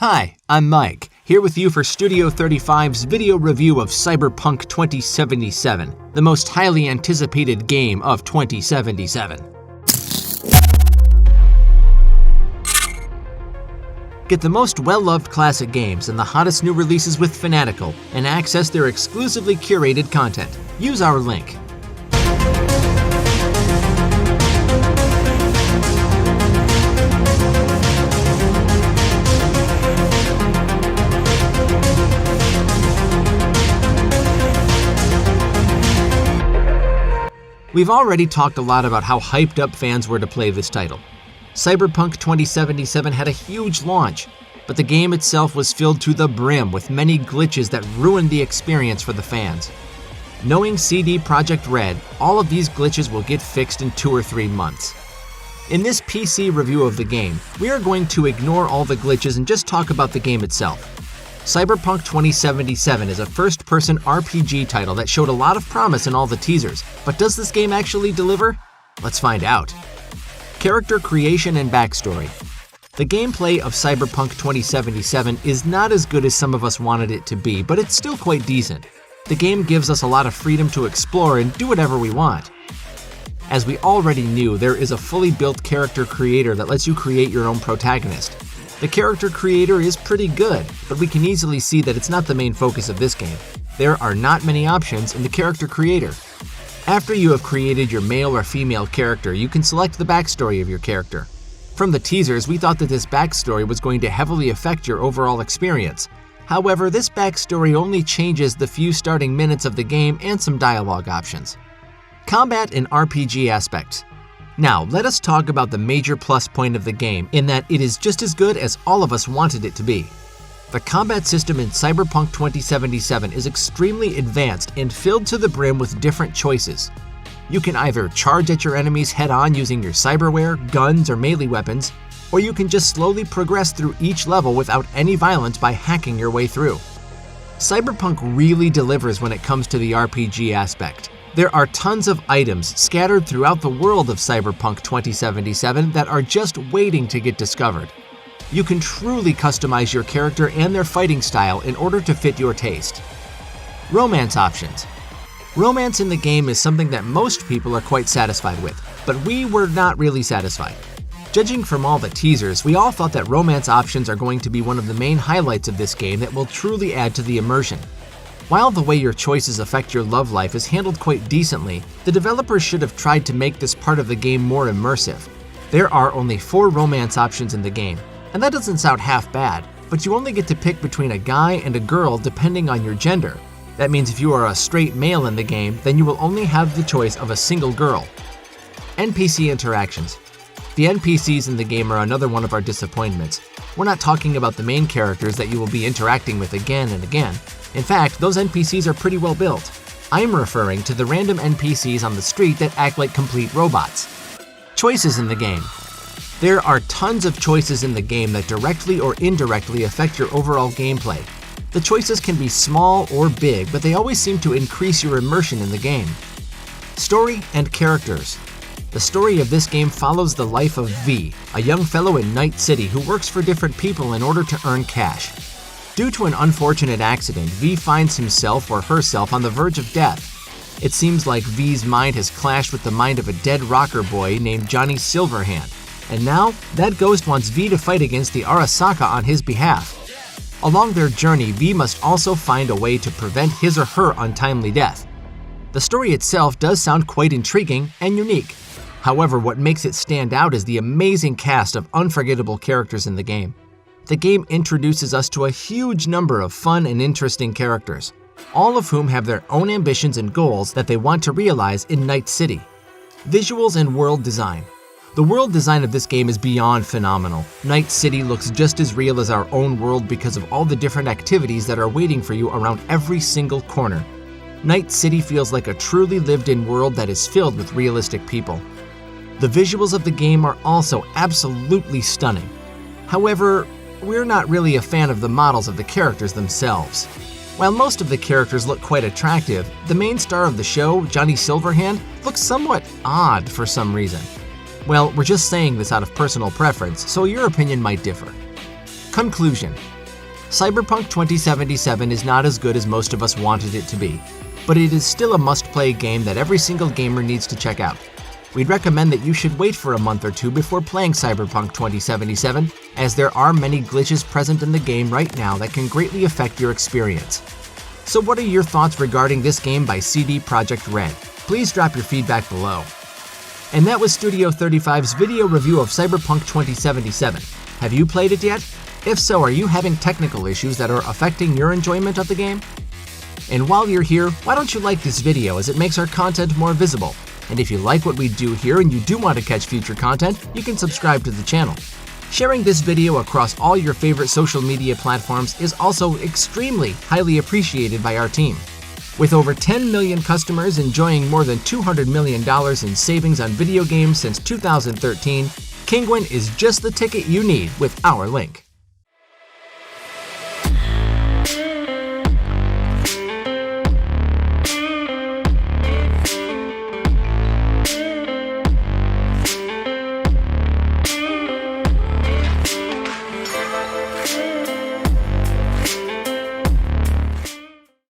Hi, I'm Mike, here with you for Studio 35's video review of Cyberpunk 2077, the most highly anticipated game of 2077. Get the most well-loved classic games and the hottest new releases with Fanatical, and access their exclusively curated content. Use our link. We've already talked a lot about how hyped up fans were to play this title. Cyberpunk 2077 had a huge launch, but the game itself was filled to the brim with many glitches that ruined the experience for the fans. Knowing CD Projekt Red, all of these glitches will get fixed in 2 or 3 months. In this PC review of the game, we are going to ignore all the glitches and just talk about the game itself. Cyberpunk 2077 is a first-person RPG title that showed a lot of promise in all the teasers, but does this game actually deliver? Let's find out. Character creation and backstory. The gameplay of Cyberpunk 2077 is not as good as some of us wanted it to be, but it's still quite decent. The game gives us a lot of freedom to explore and do whatever we want. As we already knew, there is a fully built character creator that lets you create your own protagonist. The character creator is pretty good, but we can easily see that it's not the main focus of this game. There are not many options in the character creator. After you have created your male or female character, you can select the backstory of your character. From the teasers, we thought that this backstory was going to heavily affect your overall experience. However, this backstory only changes the few starting minutes of the game and some dialogue options. Combat and RPG aspects. Now, let us talk about the major plus point of the game in that it is just as good as all of us wanted it to be. The combat system in Cyberpunk 2077 is extremely advanced and filled to the brim with different choices. You can either charge at your enemies head-on using your cyberware, guns, or melee weapons, or you can just slowly progress through each level without any violence by hacking your way through. Cyberpunk really delivers when it comes to the RPG aspect. There are tons of items scattered throughout the world of Cyberpunk 2077 that are just waiting to get discovered. You can truly customize your character and their fighting style in order to fit your taste. Romance options. Romance in the game is something that most people are quite satisfied with, but we were not really satisfied. Judging from all the teasers, we all thought that romance options are going to be one of the main highlights of this game that will truly add to the immersion. While the way your choices affect your love life is handled quite decently, the developers should have tried to make this part of the game more immersive. There are only 4 romance options in the game, and that doesn't sound half bad, but you only get to pick between a guy and a girl depending on your gender. That means if you are a straight male in the game, then you will only have the choice of a single girl. NPC interactions. The NPCs in the game are another one of our disappointments. We're not talking about the main characters that you will be interacting with again and again. In fact, those NPCs are pretty well built. I'm referring to the random NPCs on the street that act like complete robots. Choices in the game. There are tons of choices in the game that directly or indirectly affect your overall gameplay. The choices can be small or big, but they always seem to increase your immersion in the game. Story and characters. The story of this game follows the life of V, a young fellow in Night City who works for different people in order to earn cash. Due to an unfortunate accident, V finds himself or herself on the verge of death. It seems like V's mind has clashed with the mind of a dead rocker boy named Johnny Silverhand, and now that ghost wants V to fight against the Arasaka on his behalf. Along their journey, V must also find a way to prevent his or her untimely death. The story itself does sound quite intriguing and unique. However, what makes it stand out is the amazing cast of unforgettable characters in the game. The game introduces us to a huge number of fun and interesting characters, all of whom have their own ambitions and goals that they want to realize in Night City. Visuals and world design. The world design of this game is beyond phenomenal. Night City looks just as real as our own world because of all the different activities that are waiting for you around every single corner. Night City feels like a truly lived-in world that is filled with realistic people. The visuals of the game are also absolutely stunning. However, we're not really a fan of the models of the characters themselves. While most of the characters look quite attractive, the main star of the show, Johnny Silverhand, looks somewhat odd for some reason. Well, we're just saying this out of personal preference, so your opinion might differ. Conclusion: Cyberpunk 2077 is not as good as most of us wanted it to be, but it is still a must-play game that every single gamer needs to check out. We'd recommend that you should wait for a month or two before playing Cyberpunk 2077, as there are many glitches present in the game right now that can greatly affect your experience. So what are your thoughts regarding this game by CD Projekt Red? Please drop your feedback below. And that was Studio 35's video review of Cyberpunk 2077. Have you played it yet? If so, are you having technical issues that are affecting your enjoyment of the game? And while you're here, why don't you like this video, as it makes our content more visible? And if you like what we do here and you do want to catch future content, you can subscribe to the channel. Sharing this video across all your favorite social media platforms is also extremely highly appreciated by our team. With over 10 million customers enjoying more than $200 million in savings on video games since 2013, Kinguin is just the ticket you need with our link.